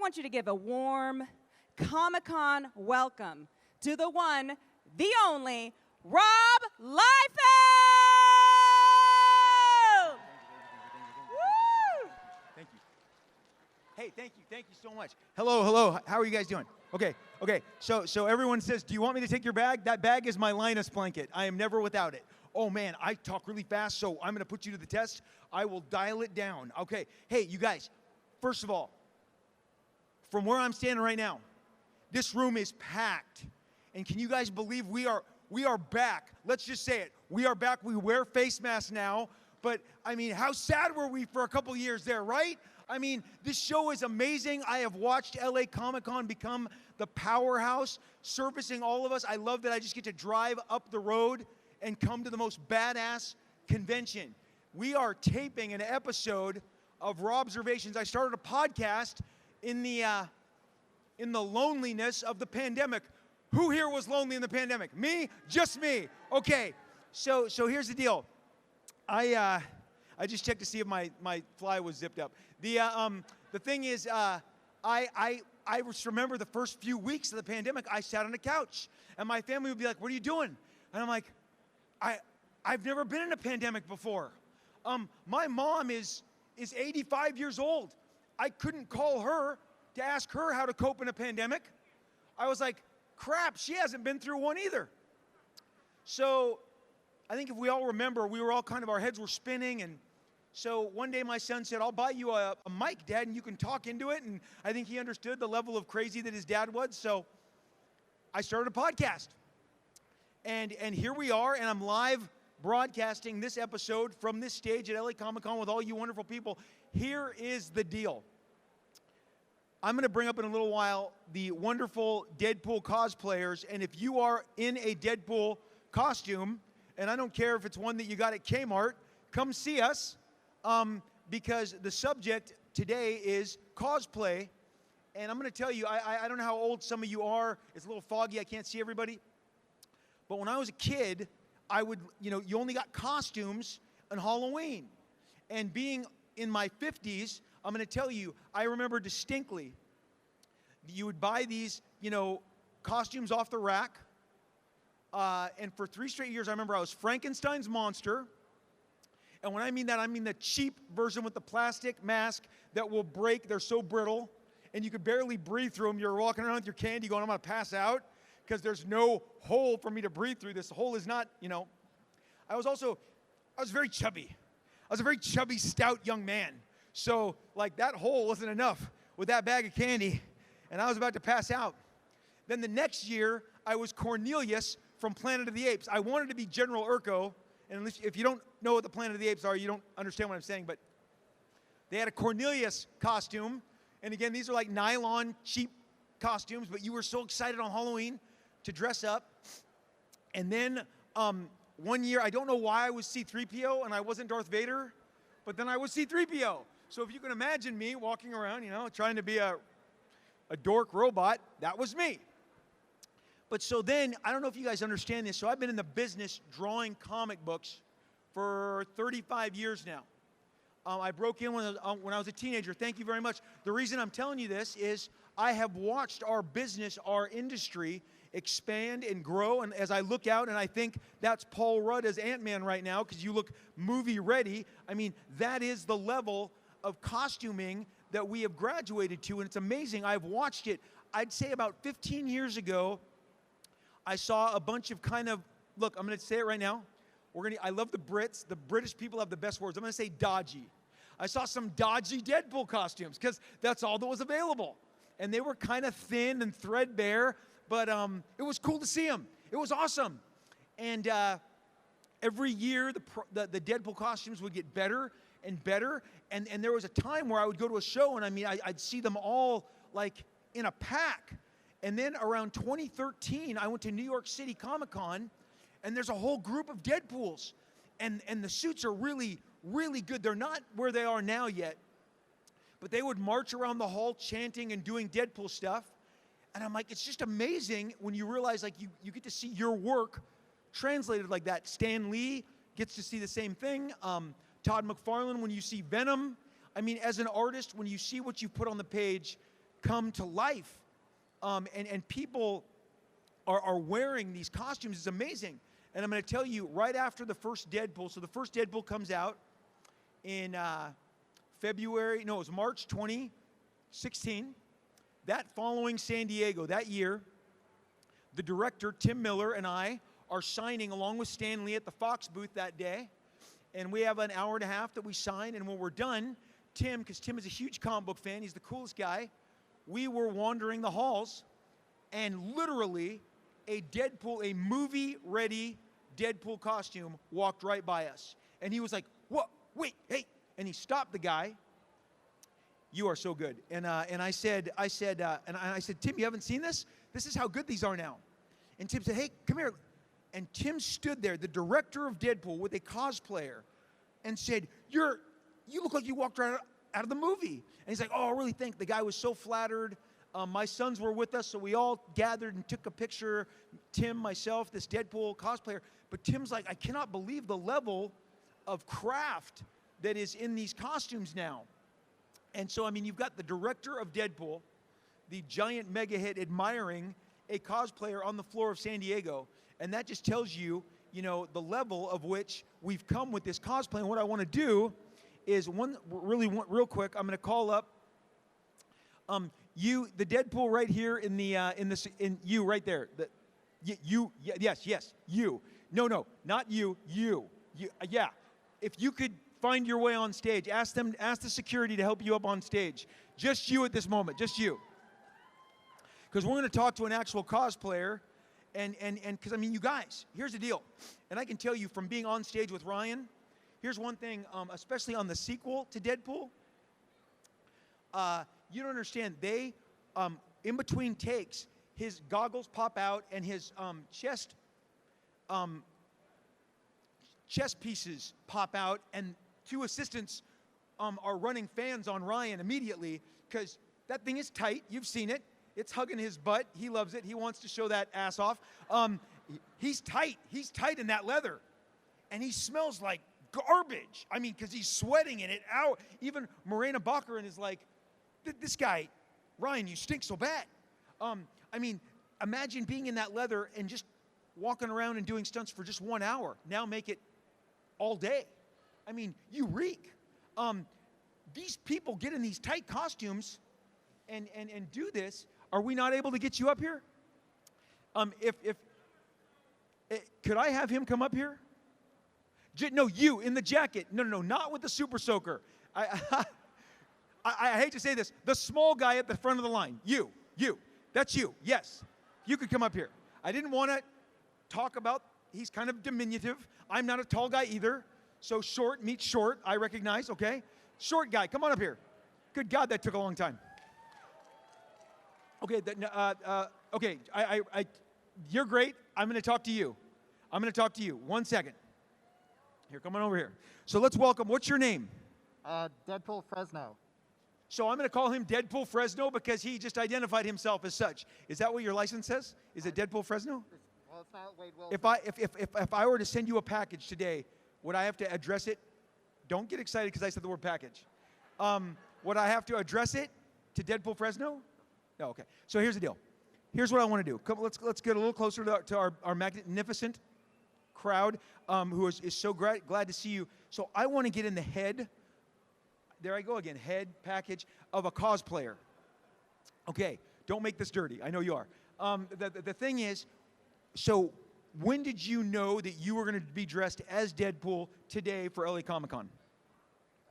want you to give a warm Comic-Con welcome to the one, the only, Rob Liefeld! Woo! Thank you. Hey, thank you so much. Hello, how are you guys doing? Okay, so everyone says, do you want me to take your bag? That bag is my Linus blanket. I am never without it. Oh man, I talk really fast, so I'm gonna put you to the test. I will dial it down. Okay, hey, you guys, first of all, from where I'm standing right now, this room is packed. And can you guys believe we are back? Let's just say it. We are back. We wear face masks now. But, I mean, how sad were we for a couple years there, right? I mean, this show is amazing. I have watched LA Comic-Con become the powerhouse, servicing all of us. I love that I just get to drive up the road and come to the most badass convention. We are taping an episode of Robservations. I started a podcast in the loneliness of the pandemic. Who here was lonely in the pandemic? Me? Just me. Okay. So here's the deal. I just checked to see if my fly was zipped up. The thing is, I just remember the first few weeks of the pandemic, I sat on a couch, and my family would be like, "What are you doing?" And I'm like, I've never been in a pandemic before. My mom is 85 years old. I couldn't call her to ask her how to cope in a pandemic. I was like, crap, she hasn't been through one either. So I think if we all remember, we were all kind of, our heads were spinning, and so one day my son said, I'll buy you a mic, Dad, and you can talk into it, and I think he understood the level of crazy that his dad was, so I started a podcast. And here we are, and I'm live broadcasting this episode from this stage at LA Comic-Con with all you wonderful people. Here is the deal. I'm going to bring up in a little while the wonderful Deadpool cosplayers, and if you are in a Deadpool costume, and I don't care if it's one that you got at Kmart, come see us, because the subject today is cosplay, and I'm going to tell you, I don't know how old some of you are. It's a little foggy. I can't see everybody. But when I was a kid, I would, you only got costumes on Halloween. And being in my 50s, I'm going to tell you, I remember distinctly, you would buy these, costumes off the rack. And for 3 straight years, I remember I was Frankenstein's monster. And when I mean that, I mean the cheap version with the plastic mask that will break. They're so brittle. And you could barely breathe through them. You're walking around with your candy going, I'm going to pass out because there's no hole for me to breathe through. This hole is not, I was very chubby. I was a very chubby, stout young man. So, that hole wasn't enough with that bag of candy, and I was about to pass out. Then the next year, I was Cornelius from Planet of the Apes. I wanted to be General Urko, and if you don't know what the Planet of the Apes are, you don't understand what I'm saying, but they had a Cornelius costume, and again, these are like nylon, cheap costumes, but you were so excited on Halloween to dress up. And then one year, I don't know why I was C-3PO and I wasn't Darth Vader, but then I was C-3PO. So if you can imagine me walking around, trying to be a dork robot, that was me. But so then, I don't know if you guys understand this, so I've been in the business drawing comic books for 35 years now. I broke in when I was a teenager. Thank you very much. The reason I'm telling you this is I have watched our business, our industry, expand and grow, and as I look out, and I think that's Paul Rudd as Ant-Man right now, because you look movie ready. I mean, that is the level of costuming that we have graduated to, and it's amazing. I've watched it. I'd say about 15 years ago, I saw a bunch of look, I'm going to say it right now. I love the Brits. The British people have the best words. I'm going to say dodgy. I saw some dodgy Deadpool costumes, because that's all that was available. And they were kind of thin and threadbare, but it was cool to see them. It was awesome. And every year, the Deadpool costumes would get better and better. And there was a time where I would go to a show, and I'd see them all in a pack. And then around 2013, I went to New York City Comic-Con, and there's a whole group of Deadpools. And the suits are really, really good. They're not where they are now yet, but they would march around the hall chanting and doing Deadpool stuff. And I'm like, it's just amazing when you realize you get to see your work translated like that. Stan Lee gets to see the same thing. Todd McFarlane, when you see Venom. I mean, as an artist, when you see what you put on the page, come to life, and people are wearing these costumes. It's amazing. And I'm going to tell you, right after the first Deadpool, so the first Deadpool comes out in February, no, it was March 2016. That following San Diego, that year, the director, Tim Miller, and I are signing along with Stan Lee at the Fox booth that day. And we have an hour and a half that we sign. And when we're done, Tim, because Tim is a huge comic book fan, he's the coolest guy, we were wandering the halls, and literally a Deadpool, a movie-ready Deadpool costume walked right by us. And he was like, "What? Wait, hey." And he stopped the guy. "You are so good." And I said, "Tim, you haven't seen this? This is how good these are now." And Tim said, "Hey, come here." And Tim stood there, the director of Deadpool, with a cosplayer, and said, "You look like you walked right out of the movie." And he's like, "Oh, I really think." The guy was so flattered. My sons were with us, so we all gathered and took a picture. Tim, myself, this Deadpool cosplayer. But Tim's like, "I cannot believe the level of craft that is in these costumes now." And so, I mean, you've got the director of Deadpool, the giant mega hit, admiring a cosplayer on the floor of San Diego. And that just tells you, the level of which we've come with this cosplay. And what I want to do is real quick, I'm going to call up the Deadpool right here in you right there. Yes, you. No, not you. Yeah. If you could find your way on stage, ask the security to help you up on stage. Just you at this moment, just you. Because we're going to talk to an actual cosplayer, and because, I mean, you guys, here's the deal. And I can tell you from being on stage with Ryan, here's one thing, especially on the sequel to Deadpool, you don't understand, they, in between takes, his goggles pop out and his chest pieces pop out, and two assistants are running fans on Ryan immediately, because that thing is tight. You've seen it. It's hugging his butt. He loves it. He wants to show that ass off. He's tight. He's tight in that leather. And he smells like garbage. I mean, because he's sweating in it out. Even Morena Baccarin is like, "This guy, Ryan, you stink so bad." I mean, imagine being in that leather and just walking around and doing stunts for just 1 hour. Now make it all day. I mean, you reek. These people get in these tight costumes and do this. Are we not able to get you up here? Could I have him come up here? No, you in the jacket. No, not with the Super Soaker. I hate to say this. The small guy at the front of the line. You. That's you. Yes. You could come up here. I didn't want to talk about, he's kind of diminutive. I'm not a tall guy either. So short meets short, I recognize, okay? Short guy, come on up here. Good God, that took a long time. Okay, okay, you're great. I'm going to talk to you. 1 second. Here, come on over here. So let's welcome, what's your name? Deadpool Fresno. So I'm going to call him Deadpool Fresno because he just identified himself as such. Is that what your license says? Is it Deadpool Fresno? Well, it's not Wade Wilson. If I were to send you a package today, would I have to address it? Don't get excited because I said the word package. Would I have to address it to Deadpool Fresno? No, okay. So here's the deal. Here's what I want to do. Come, let's get a little closer to our magnificent crowd who is so glad to see you. So I want to get in the head, there I go again, head package of a cosplayer. Okay, don't make this dirty. I know you are. The thing is, so when did you know that you were going to be dressed as Deadpool today for LA Comic-Con?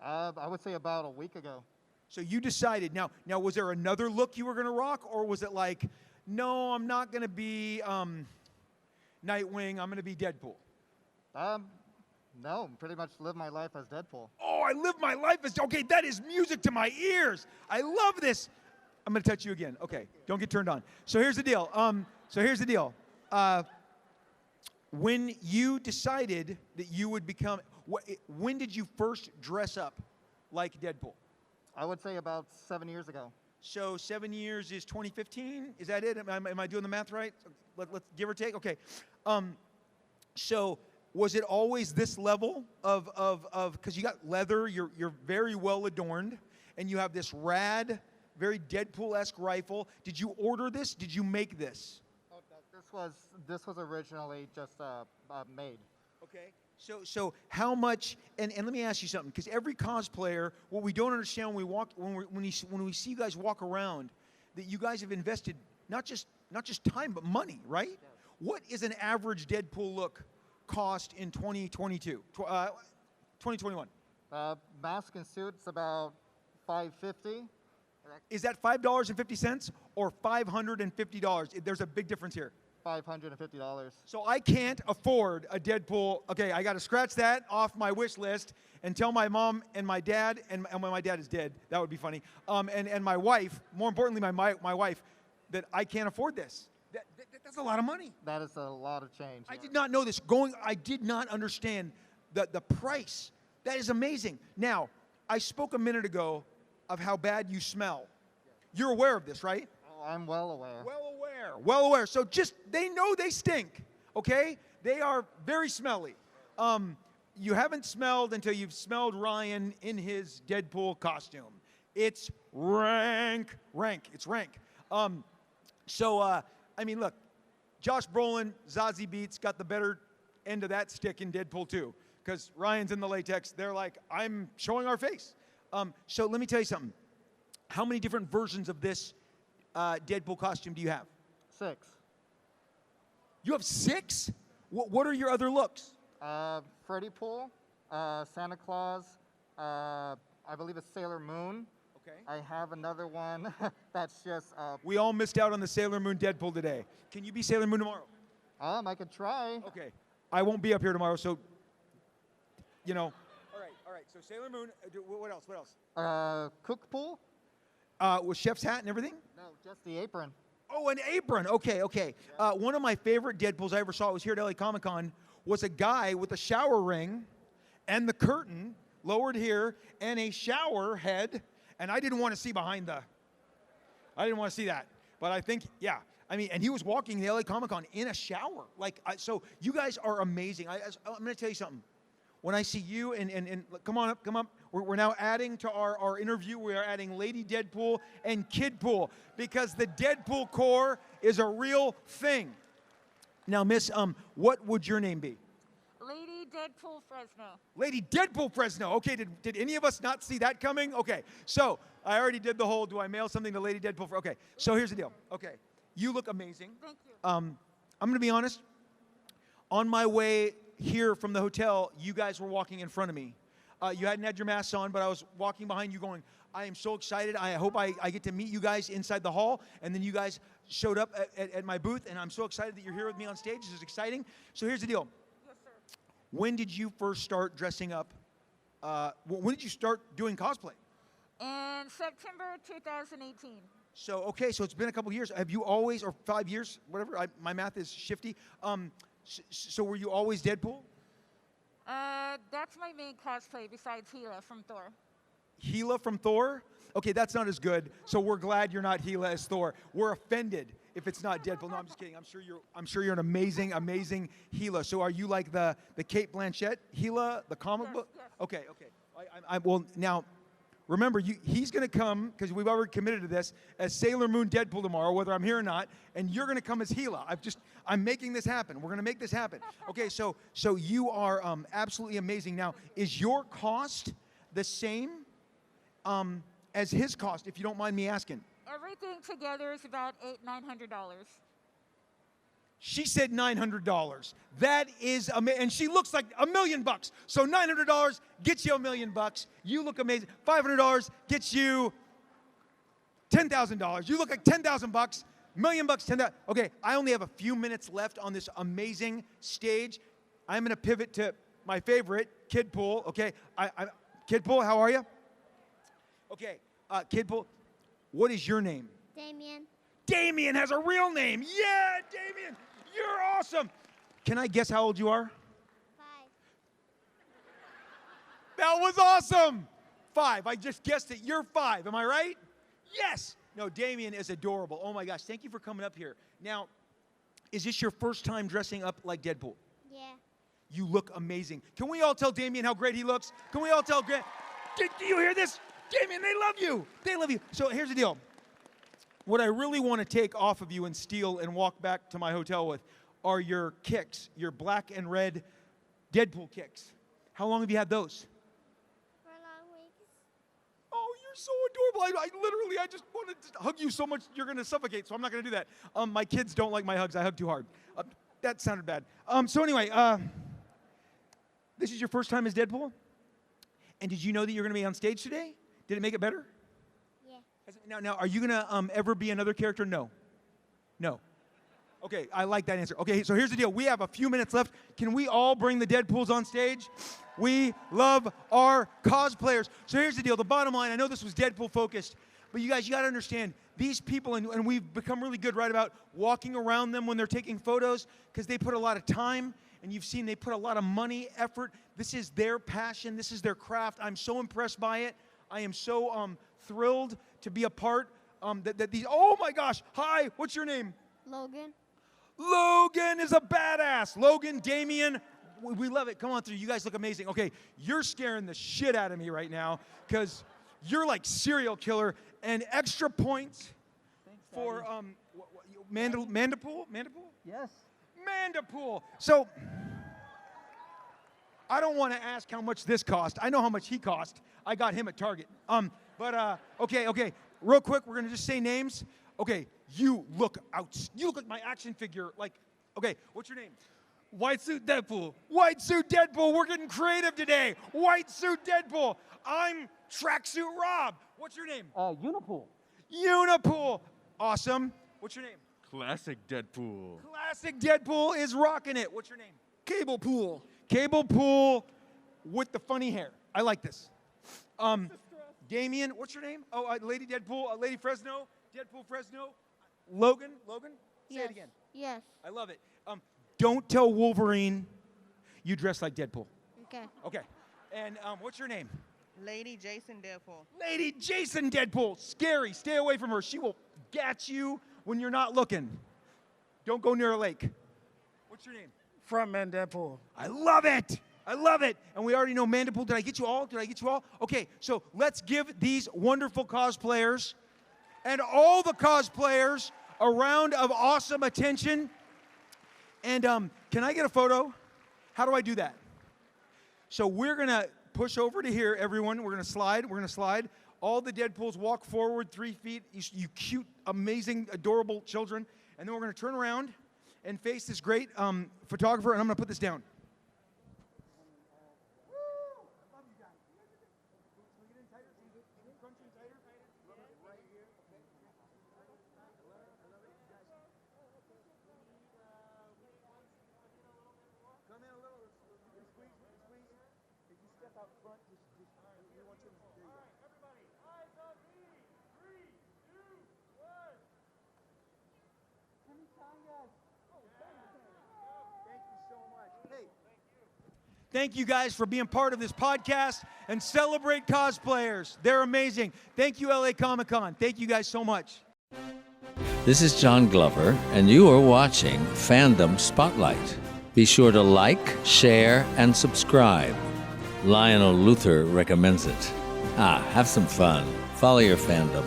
I would say about a week ago. So you decided. Now was there another look you were going to rock, or was it like, no, I'm not going to be Nightwing, I'm going to be Deadpool? No, pretty much live my life as Deadpool. Oh, I live my life as, okay, that is music to my ears. I love this. I'm going to touch you again. Okay, don't get turned on. So here's the deal. When you decided that you would become, when did you first dress up like Deadpool? I would say about 7 years ago. So 7 years is 2015? Is that it? Am I doing the math right? Let's give or take? Okay. So was it always this level of because you got leather, you're very well adorned, and you have this rad very Deadpool-esque rifle. Did you order this? Did you make this? Oh, this was originally just made. Okay. So how much? And let me ask you something, because every cosplayer, what we don't understand when we see you guys walk around, that you guys have invested not just time but money, right? Yes. What is an average Deadpool look cost in 2022, 2021? Mask and suit's about $550. Is that $5.50 or $550? There's a big difference here. $550. So I can't afford a Deadpool. Okay, I got to scratch that off my wish list and tell my mom and my dad, and when my dad is dead, that would be funny, and my wife, more importantly, my wife, that I can't afford this. That's a lot of money. That is a lot of change. I yeah. did not know this. I did not understand the price. That is amazing. Now, I spoke a minute ago of how bad you smell. You're aware of this, right? Oh, I'm well aware. Well aware. So they know they stink, okay? They are very smelly. You haven't smelled until you've smelled Ryan in his Deadpool costume. It's rank. It's rank. I mean, look, Josh Brolin, Zazie Beetz got the better end of that stick in Deadpool 2, because Ryan's in the latex. They're like, I'm showing our face. So let me tell you something. How many different versions of this Deadpool costume do you have? 6. You have 6? What are your other looks? Freddy Pool, Santa Claus, I believe it's Sailor Moon. Okay. I have another one that's just... We all missed out on the Sailor Moon Deadpool today. Can you be Sailor Moon tomorrow? I could try. Okay. I won't be up here tomorrow, so, you know. All right. So Sailor Moon, what else? Cook Pool? With chef's hat and everything? No, just the apron. Oh, an apron. Okay. Yeah. One of my favorite Deadpools I ever saw, was here at LA Comic-Con, was a guy with a shower ring and the curtain lowered here and a shower head, and I didn't want to see I didn't want to see that. But I think, yeah. I mean, and he was walking the LA Comic-Con in a shower. So you guys are amazing. I'm going to tell you something. When I see you, and come on up. We're now adding to our interview, we are adding Lady Deadpool and Kidpool, because the Deadpool core is a real thing. Now, Miss, what would your name be? Lady Deadpool Fresno. Lady Deadpool Fresno. Okay, did any of us not see that coming? Okay, so I already did the whole, do I mail something to Lady Deadpool? Okay, so here's the deal. Okay, you look amazing. Thank you. I'm going to be honest. On my way here from the hotel, you guys were walking in front of me. You hadn't had your masks on, but I was walking behind you going, I am so excited. I hope I get to meet you guys inside the hall. And then you guys showed up at my booth, and I'm so excited that you're here with me on stage. This is exciting. So here's the deal. Yes, sir. When did you first start dressing up? When did you start doing cosplay? In September 2018. So, okay, so it's been a couple years. Have you always, or 5 years, whatever, my math is shifty. So were you always Deadpool? That's my main cosplay besides Gila from Thor. Gila from Thor? Okay, that's not as good. So we're glad you're not Gila as Thor. We're offended if it's not Deadpool. No, I'm just kidding. I'm sure you're an amazing Gila. So are you like the Kate Blanchett Gila, the comic book? Yes. Okay. Well, now, remember, he's going to come, because we've already committed to this, as Sailor Moon Deadpool tomorrow, whether I'm here or not, and you're going to come as Gila. I'm making this happen. We're going to make this happen. Okay, so you are absolutely amazing. Now, is your cost the same as his cost, if you don't mind me asking? Everything together is about $900. She said $900. That is amazing, and she looks like $1 million. So $900 gets you $1 million. You look amazing. $500 gets you $10,000. You look like $10,000. $1 million, 10,000. Okay, I only have a few minutes left on this amazing stage. I'm going to pivot to my favorite, Kidpool. Okay, Kidpool, how are you? Okay, Kidpool, what is your name? Damien. Damien has a real name. Yeah, Damien, you're awesome. Can I guess how old you are? 5. That was awesome. 5. I just guessed it. You're 5. Am I right? Yes. No, Damien is adorable. Oh my gosh, thank you for coming up here. Now, is this your first time dressing up like Deadpool? Yeah. You look amazing. Can we all tell Damien how great he looks? Can we all tell Grant? Do you hear this? Damien, they love you. They love you. So here's the deal. What I really want to take off of you and steal and walk back to my hotel with are your kicks, your black and red Deadpool kicks. How long have you had those? For long weeks. Oh, you're so adorable. I just wanted to hug you so much you're going to suffocate, so I'm not going to do that. My kids don't like my hugs. I hug too hard. That sounded bad. So anyway, this is your first time as Deadpool? And did you know that you're going to be on stage today? Did it make it better? Yeah. Now, are you going to ever be another character? No. No. Okay, I like that answer. Okay, so here's the deal. We have a few minutes left. Can we all bring the Deadpools on stage? We love our cosplayers. So here's the deal. The bottom line, I know this was Deadpool focused, but you guys, you got to understand, these people, and we've become really good right about walking around them when they're taking photos because they put a lot of time, and you've seen they put a lot of money, effort. This is their passion. This is their craft. I'm so impressed by it. I am so thrilled to be a part that these, oh my gosh, hi, what's your name? Logan. Logan is a badass. Logan, Damien, we love it. Come on through. You guys look amazing. Okay, you're scaring the shit out of me right now because you're like serial killer. And extra points for Mandipool? Yes. Mandipool. So I don't want to ask how much this cost. I know how much he cost. I got him at Target. Okay. Real quick, we're gonna just say names. Okay, you look like my action figure. Like, okay, what's your name? White Suit Deadpool. White Suit Deadpool. We're getting creative today. White Suit Deadpool. I'm Tracksuit Rob. What's your name? Unipool. Unipool. Awesome. What's your name? Classic Deadpool. Classic Deadpool is rocking it. What's your name? Cable Pool. Cable Pool with the funny hair. I like this. Damien, what's your name? Oh, Lady Deadpool, Lady Fresno, Deadpool Fresno. Logan, say it again. Yes. I love it. Don't tell Wolverine you dress like Deadpool. Okay. Okay. And what's your name? Lady Jason Deadpool. Lady Jason Deadpool. Scary. Stay away from her. She will gat you when you're not looking. Don't go near a lake. What's your name? Frontman Deadpool. I love it. I love it. And we already know Mandipool. Did I get you all? Okay, so let's give these wonderful cosplayers and all the cosplayers a round of awesome attention. And can I get a photo? How do I do that? So we're going to push over to here, everyone. We're going to slide. All the Deadpools walk forward 3 feet. You cute, amazing, adorable children. And then we're going to turn around and face this great photographer, and I'm going to put this down. Thank you guys for being part of this podcast and celebrate cosplayers. They're amazing. Thank you, LA Comic-Con. Thank you guys so much. This is John Glover, and you are watching Fandom Spotlight. Be sure to like, share, and subscribe. Lionel Luther recommends it. Have some fun. Follow your fandom.